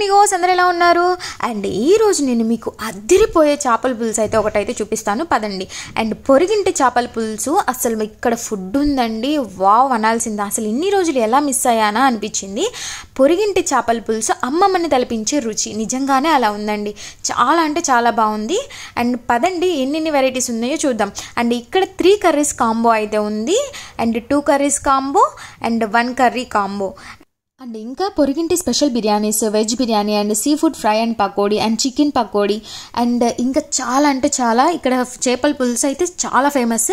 Amigos అందరూ ఎలా ఉన్నారు? అండ్ ఈరోజు నేను మీకు అద్దిరిపోయే చేపల పులుసు అయితే ఒకటైతే చూపిస్తాను పదండి. అండ్ పొరిగింటి చేపల పులుసు అసలు ఇక్కడ ఫుడ్ ఉందండి, వావ్ అనాల్సిందా. అసలు ఇన్ని రోజులు ఎలా మిస్ అయ్యానా అనిపించింది. పొరిగింటి చేపల పులుసు అమ్మమ్మని తలపించే రుచి నిజంగానే అలా ఉందండి. చాలా అంటే చాలా బాగుంది. అండ్ పదండి ఎన్ని వెరైటీస్ ఉన్నాయో చూద్దాం. అండ్ ఇక్కడ 3 కర్రీస్ కాంబో అయితే ఉంది. And 2 curries combo and 1 curry combo. And ఇంకా పొరిగింటి special biryanis, veg biryani and sea food fry and pakodi and chicken pakodi and ఇంకా చాలా అంటే చాలా ఇక్కడ చేపల పులుసు అయితే చాలా ఫేమస్.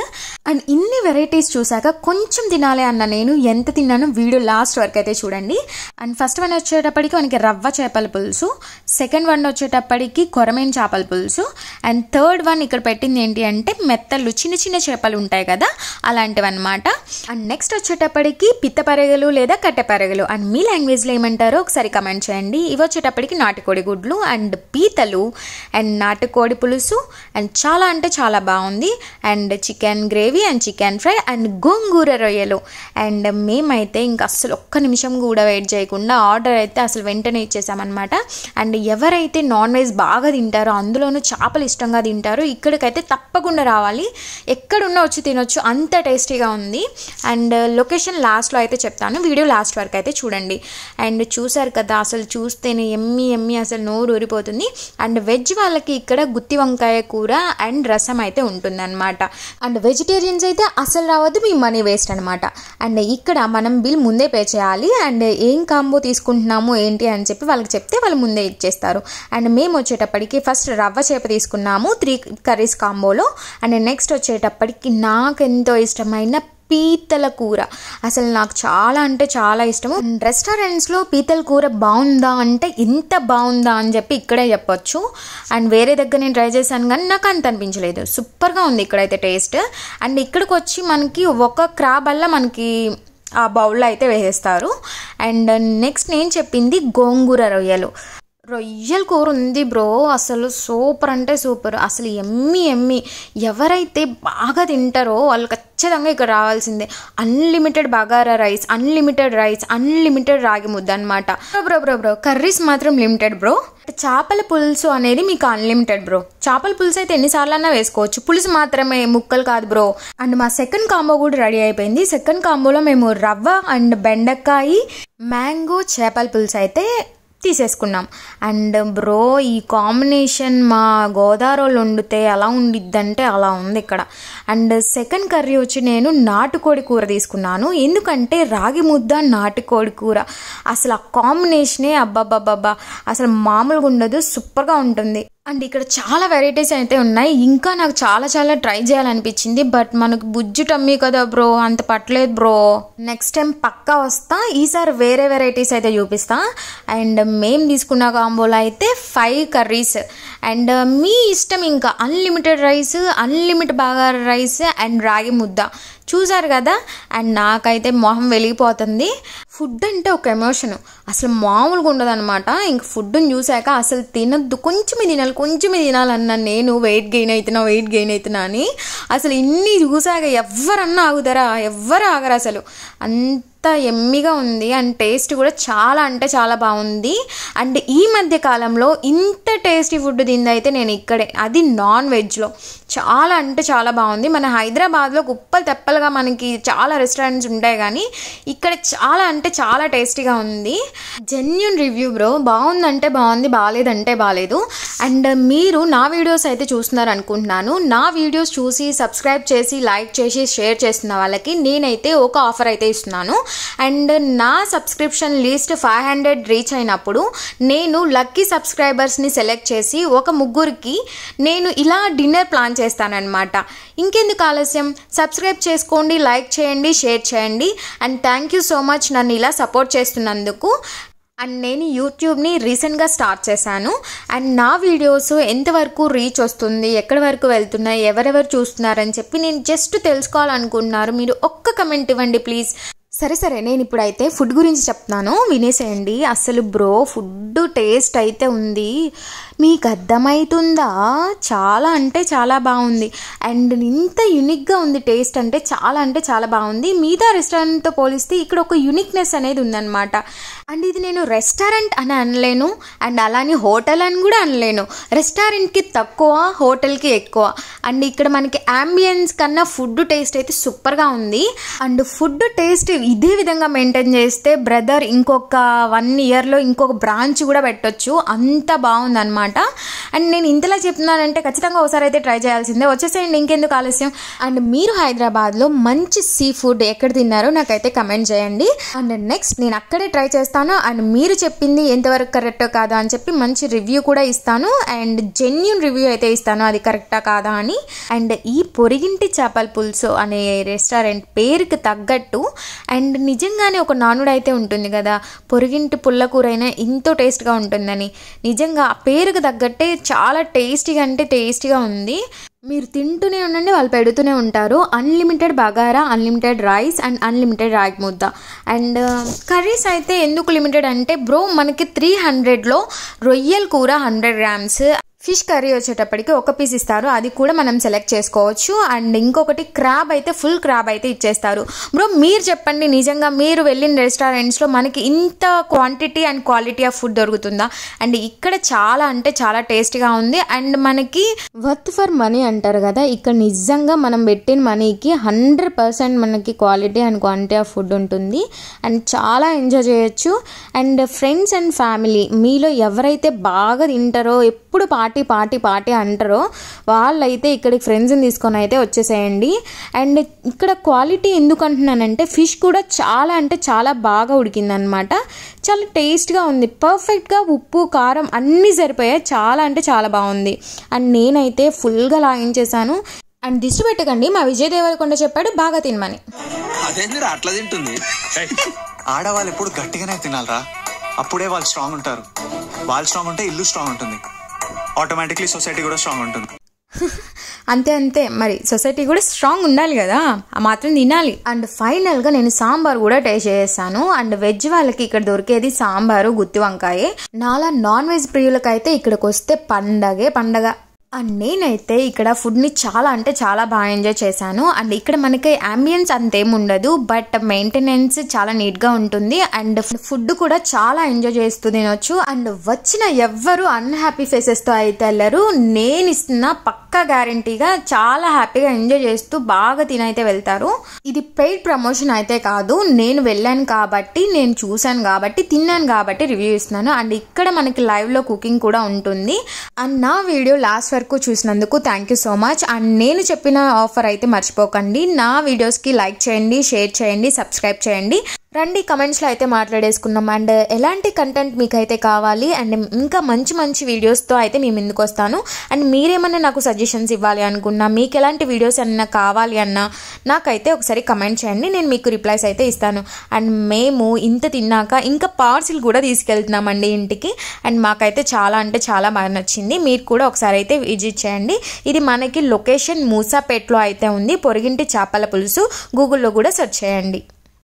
అండ్ ఇన్ని వెరైటీస్ చూసాక కొంచెం తినాలి అన్న నేను ఎంత తిన్నానో వీడియో లాస్ట్ వరకు అయితే చూడండి. అండ్ ఫస్ట్ వన్ వచ్చేటప్పటికి మనకి రవ్వ చేపల పులుసు, సెకండ్ వన్ వచ్చేటప్పటికి కొరమేన్ చేపల పులుసు అండ్ థర్డ్ వన్ ఇక్కడ పెట్టింది ఏంటి అంటే మెత్తలు, చిన్న చిన్న చేపలు ఉంటాయి కదా అలాంటివి అనమాట. అండ్ నెక్స్ట్ వచ్చేటప్పటికి పిత్తపరగలు లేదా కట్టెపరగలు అండ్ మీ లాంగ్వేజ్లో ఏమంటారో ఒకసారి కమెంట్ చేయండి. ఇవి వచ్చేటప్పటికి నాటుకోడి గుడ్లు అండ్ పీతలు అండ్ నాటుకోడి పులుసు అండ్ చాలా అంటే చాలా బాగుంది. And chicken gravy and chicken fry and గోంగూర రొయ్యలు. అండ్ మేమైతే ఇంకా అసలు ఒక్క నిమిషం కూడా వెయిట్ చేయకుండా ఆర్డర్ అయితే అసలు వెంటనే ఇచ్చేసామన్నమాట. అండ్ ఎవరైతే నాన్ వెజ్ బాగా తింటారో, అందులోనూ చేపలు ఇష్టంగా తింటారో ఇక్కడికైతే తప్పకుండా రావాలి. ఎక్కడున్నా వచ్చి తినొచ్చు, అంత టేస్టీగా ఉంది. అండ్ లొకేషన్ లాస్ట్లో అయితే చెప్తాను, వీడియో లాస్ట్ వరకు అయితే చూడండి. అండ్ చూసారు కదా అసలు చూస్తేనే ఎమ్మి ఎమ్మి అసలు నోరు ఊరిపోతుంది. అండ్ వెజ్ వాళ్ళకి ఇక్కడ గుత్తి వంకాయ కూర అండ్ రసం అయితే ఉంటుందన్నమాట. అండ్ వెజిటేరియన్స్ అయితే అసలు రావద్దు, మీ మనీ వేస్ట్ అనమాట. అండ్ ఇక్కడ మనం బిల్ ముందే పే చేయాలి. అండ్ ఏం కాంబో తీసుకుంటున్నాము ఏంటి అని చెప్పి వాళ్ళకి చెప్తే వాళ్ళు ముందే ఇచ్చేస్తారు. అండ్ మేము వచ్చేటప్పటికి ఫస్ట్ రవ్వ చేప తీసుకున్నాము 3 కర్రీస్ కాంబోలో. అండ్ నెక్స్ట్ వచ్చేటప్పటికి నాకు ఎంతో ఇష్టమైన పీతల కూర. అసలు నాకు చాలా అంటే చాలా ఇష్టము. రెస్టారెంట్స్లో పీతల కూర బాగుందా అంటే ఇంత బాగుందా అని చెప్పి ఇక్కడే చెప్పొచ్చు. అండ్ వేరే దగ్గర నేను ట్రై చేశాను కానీ నాకు అంత అనిపించలేదు, సూపర్గా ఉంది ఇక్కడైతే టేస్ట్. అండ్ ఇక్కడికి వచ్చి మనకి ఒక క్రాబ్ వల్ల మనకి ఆ బౌల్లో అయితే వేసేస్తారు. అండ్ నెక్స్ట్ నేను చెప్పింది గోంగూర రొయ్యలు. రొయ్యల కూర ఉంది బ్రో, అసలు సూపర్ అంటే సూపర్, అసలు ఎమ్మి ఎమ్మి. ఎవరైతే బాగా తింటారో వాళ్ళు ఖచ్చితంగా ఇక్కడ రావాల్సిందే. అన్లిమిటెడ్ బగారా రైస్, అన్లిమిటెడ్ రాగి ముద్ద అనమాట. బ్రో కర్రీస్ మాత్రం లిమిటెడ్ బ్రో. చేపల పులుసు అనేది మీకు అన్లిమిటెడ్ బ్రో. చేపల పులుసు అయితే ఎన్నిసార్లు అన్నా వేసుకోవచ్చు, పులుసు మాత్రమే, ముక్కలు కాదు బ్రో. అండ్ మా సెకండ్ కాంబో కూడా రెడీ అయిపోయింది. సెకండ్ కాంబోలో మేము రవ్వ అండ్ బెండకాయ మ్యాంగో చేపల పులుసు అయితే తీసేసుకున్నాం. అండ్ బ్రో ఈ కాంబినేషన్ మా గోదావరిలో వండితే ఎలా ఉండిద్దంటే అలా ఉంది ఇక్కడ. అండ్ సెకండ్ కర్రీ వచ్చి నేను నాటుకోడి కూర తీసుకున్నాను, ఎందుకంటే రాగి ముద్ద నాటుకోడి కూర అసలు ఆ కాంబినేషనే అబ్బాబ్బాబ్బా అసలు మామూలుగా ఉండదు, సూపర్గా ఉంటుంది. అండ్ ఇక్కడ చాలా వెరైటీస్ అయితే ఉన్నాయి, ఇంకా నాకు చాలా చాలా ట్రై చేయాలనిపించింది. బట్ మనకు బుజ్జు టమ్మీ కదా బ్రో, అంత పట్టలేదు బ్రో. నెక్స్ట్ టైం పక్కా వస్తా, ఈసారి వేరే వెరైటీస్ అయితే చూపిస్తా. అండ్ మేము తీసుకున్న కాంబోలో అయితే 5 కర్రీస్. అండ్ మీ ఇష్టం, ఇంకా unlimited rice, unlimited bagara rice and రాగి ముద్ద. చూసారు కదా. అండ్ నాకైతే మొహం వెలిగిపోతుంది. ఫుడ్ అంటే ఒక ఎమోషన్, అసలు మామూలుగా ఉండదు అనమాట. ఇంక ఫుడ్ని చూసాక అసలు తినద్దు, కొంచెమే తినాలన్నా నేను వెయిట్ గెయిన్ అవుతున్నా అని. అసలు ఇన్ని చూసాక ఎవరన్నా ఆగుతారా? ఎవ్వరు ఆగరు అసలు. అంత ఎమ్మిగా ఉంది అండ్ టేస్ట్ కూడా చాలా అంటే చాలా బాగుంది. అండ్ ఈ మధ్య కాలంలో ఇంత టేస్టీ ఫుడ్ తిందైతే నేను ఇక్కడే, అది నాన్ వెజ్లో. చాలా అంటే చాలా బాగుంది. మన హైదరాబాద్లో కుప్పలు తెప్పలుగా మనకి చాలా రెస్టారెంట్స్ ఉంటాయి కానీ ఇక్కడ చాలా అంటే చాలా టేస్టీగా ఉంది. జెన్యూన్ రివ్యూ బ్రో, బాగుందంటే బాగుంది, బాగాలేదంటే బాగాలేదు. అండ్ మీరు నా వీడియోస్ అయితే చూస్తున్నారు అనుకుంటున్నాను. నా వీడియోస్ చూసి సబ్స్క్రైబ్ చేసి లైక్ చేసి షేర్ చేస్తున్న వాళ్ళకి నేనైతే ఒక ఆఫర్ అయితే ఇస్తున్నాను. అండ్ నా సబ్స్క్రిప్షన్ లిస్ట్ 500 రీచ్ అయినప్పుడు నేను లక్కీ సబ్స్క్రైబర్స్ని సెలెక్ట్ చేసి ఒక 3కి నేను ఇలా డిన్నర్ ప్లాన్ చేస్తానన్నమాట. ఇంకెందుకు ఆలస్యం, సబ్స్క్రైబ్ చేసుకోండి, లైక్ చేయండి, షేర్ చేయండి. And thank you so much నన్ను ఇలా సపోర్ట్ చేస్తున్నందుకు. అండ్ నేను యూట్యూబ్ని రీసెంట్గా స్టార్ట్ చేశాను. అండ్ నా వీడియోస్ ఎంతవరకు రీచ్ వస్తుంది, ఎక్కడి వరకు వెళ్తున్నాయి, ఎవరెవరు చూస్తున్నారని చెప్పి నేను జస్ట్ తెలుసుకోవాలనుకుంటున్నారు. మీరు ఒక్క కమెంట్ ఇవ్వండి ప్లీజ్. సరే నేను ఇప్పుడైతే ఫుడ్ గురించి చెప్తున్నాను, వినేసేయండి. అసలు బ్రో ఫుడ్ టేస్ట్ అయితే ఉంది, మీకు అర్థమవుతుందా? చాలా అంటే చాలా బాగుంది. అండ్ ఇంత యూనిక్గా ఉంది టేస్ట్, అంటే చాలా బాగుంది. మిగతా రెస్టారెంట్తో పోలిస్తే ఇక్కడ ఒక యూనిక్నెస్ అనేది ఉందన్నమాట. అండ్ ఇది నేను రెస్టారెంట్ అని అనలేను, అండ్ అలానే హోటల్ అని కూడా అనలేను. రెస్టారెంట్కి తక్కువ, హోటల్కి ఎక్కువ. అండ్ ఇక్కడ మనకి అంబియన్స్ కన్నా ఫుడ్ టేస్ట్ అయితే సూపర్గా ఉంది. అండ్ ఫుడ్ టేస్ట్ ఇదే విధంగా మెయింటైన్ చేస్తే బ్రదర్ ఇంకొక 1 ఇయర్లో ఇంకొక బ్రాంచ్ కూడా పెట్టొచ్చు, అంత బాగుంది అనమాట. అండ్ నేను ఇంతలా చెప్తున్నానంటే ఖచ్చితంగా ఒకసారి అయితే ట్రై చేయాల్సిందే. వచ్చేసేయండి, ఇంకెందుకు ఆలస్యం. అండ్ మీరు హైదరాబాద్లో మంచి సీ ఫుడ్ ఎక్కడ తిన్నారో నాకైతే కమెంట్ చేయండి. అండ్ నెక్స్ట్ నేను అక్కడే ట్రై చేస్తాను. అండ్ మీరు చెప్పింది ఎంతవరకు కరెక్టో కాదా అని చెప్పి మంచి రివ్యూ కూడా ఇస్తాను. అండ్ జెన్యూన్ రివ్యూ అయితే ఇస్తాను, అది కరెక్టా కాదా అని. అండ్ ఈ పొరిగింటి చేపల పులుసు అనే రెస్టారెంట్ పేరుకి తగ్గట్టు అండ్ నిజంగానే ఒక నానుడు అయితే ఉంటుంది కదా, పొరిగింటి పుల్లకూర అయినా ఎంతో టేస్ట్గా ఉంటుందని. నిజంగా ఆ పేరుకి తగ్గట్టే చాలా టేస్టీగా ఉంది. మీరు తింటూనే ఉండండి, వాళ్ళు పెడుతూనే ఉంటారు. Unlimited bagara, unlimited rice and unlimited రాగి ముద్ద. అండ్ కర్రీస్ అయితే ఎందుకు లిమిటెడ్ అంటే బ్రో మనకి 300లో రొయ్యల కూర 100 grams, ఫిష్ కర్రీ వచ్చేటప్పటికి 1 పీస్ ఇస్తారు, అది కూడా మనం సెలెక్ట్ చేసుకోవచ్చు. అండ్ ఇంకొకటి క్రాబ్ అయితే ఫుల్ క్రాబ్ అయితే ఇచ్చేస్తారు. బ్రో మీరు చెప్పండి, నిజంగా మీరు వెళ్ళిన రెస్టారెంట్స్లో మనకి ఇంత quantity and quality of food దొరుకుతుందా? అండ్ ఇక్కడ చాలా అంటే చాలా టేస్టీగా ఉంది. అండ్ మనకి వర్త్ ఫర్ మనీ అంటారు కదా, ఇక్కడ నిజంగా మనం పెట్టిన మనీకి 100% మనకి quality and quantity of food ఉంటుంది. అండ్ చాలా ఎంజాయ్ చేయొచ్చు. అండ్ ఫ్రెండ్స్ అండ్ ఫ్యామిలీ మీలో ఎవరైతే బాగా తింటారో, ఎప్పుడు పార్టీ అంటారో వాళ్ళైతే ఇక్కడికి ఫ్రెండ్స్ని తీసుకొని అయితే వచ్చేసేయండి. అండ్ ఇక్కడ క్వాలిటీ ఎందుకు అంటున్నానంటే ఫిష్ కూడా చాలా అంటే చాలా బాగా ఉడికిందనమాట. చాలా టేస్ట్గా ఉంది, పర్ఫెక్ట్గా ఉప్పు కారం అన్నీ సరిపోయాయి, చాలా అంటే చాలా బాగుంది. అండ్ నేనైతే ఫుల్గా లాగించేసాను. అండ్ దిష్టి పెట్టకండి, మా విజయ్ దేవరకొండ చెప్పాడు బాగా తినమని. అట్లా తింటుంది. ఆడవాళ్ళు ఎప్పుడు గట్టిగానే తినాలరా, అప్పుడే వాళ్ళు స్ట్రాంగ్ ఉంటారు. వాళ్ళు స్ట్రాంగ్ ఉంటే ఇల్లు స్ట్రాంగ్ ఉంటుంది, ఆటోమేటిక్లీ సొసైటీ కూడా స్ట్రాంగ్ ఉంటుంది. అంతే మరి సొసైటీ కూడా స్ట్రాంగ్ ఉండాలి కదా, ఆ మాత్రం తినాలి. అండ్ ఫైనల్గా నేను సాంబార్ కూడా టేస్ట్ చేసాను. అండ్ వెజ్ వాళ్ళకి ఇక్కడ దొరికేది సాంబారు, గుత్తి వంకాయే. నాలా నాన్ వెజ్ ప్రియులకైతే ఇక్కడికి వస్తే పండగ. అండ్ నేనైతే ఇక్కడ ఫుడ్ని చాలా అంటే చాలా బాగా ఎంజాయ్ చేశాను. అండ్ ఇక్కడ మనకి అంబియన్స్ అంతేం ఉండదు, బట్ మెయింటెనెన్స్ చాలా నీట్గా ఉంటుంది. అండ్ ఫుడ్ కూడా చాలా ఎంజాయ్ చేస్తూ తినొచ్చు. అండ్ వచ్చిన ఎవ్వరు అన్హ్యాపీ ఫేసెస్తో అయితే వెళ్ళరు, నేను ఇస్తున్న పక్కా గ్యారంటీగా చాలా హ్యాపీగా ఎంజాయ్ చేస్తూ బాగా తినైతే వెళ్తారు. ఇది పెయిడ్ ప్రమోషన్ అయితే కాదు, నేను వెళ్ళాను కాబట్టి, నేను చూశాను కాబట్టి, తిన్నాను కాబట్టి రివ్యూ ఇస్తున్నాను. అండ్ ఇక్కడ మనకి లైవ్లో కుకింగ్ కూడా ఉంటుంది. అండ్ నా వీడియో లాస్ట్ వరకు చూసినందుకు thank you so much. And నేను చెప్పిన ఆఫర్ అయితే మర్చిపోకండి, నా వీడియోస్కి లైక్ చేయండి, షేర్ చేయండి, సబ్స్క్రైబ్ చేయండి. రండి కమెంట్స్లో అయితే మాట్లాడేసుకున్నాం. అండ్ ఎలాంటి కంటెంట్ మీకైతే కావాలి అండ్ ఇంకా మంచి వీడియోస్తో అయితే మేము ముందుకు వస్తాను. అండ్ మీరేమన్నా నాకు సజెషన్స్ ఇవ్వాలి అనుకున్నా, మీకు ఎలాంటి వీడియోస్ అన్నా కావాలి అన్నా నాకైతే ఒకసారి కమెంట్ చేయండి, నేను మీకు రిప్లైస్ అయితే ఇస్తాను. అండ్ మేము ఇంత తిన్నాక ఇంకా పార్సిల్ కూడా తీసుకెళ్తున్నామండి ఇంటికి. అండ్ మాకైతే చాలా అంటే చాలా బాగా నచ్చింది, మీరు కూడా ఒకసారి అయితే విజిట్ చేయండి. ఇది మనకి లొకేషన్ మూసాపేట్లో అయితే ఉంది, పొరిగింటి చేపల పులుసు. గూగుల్లో కూడా సెర్చ్ చేయండి.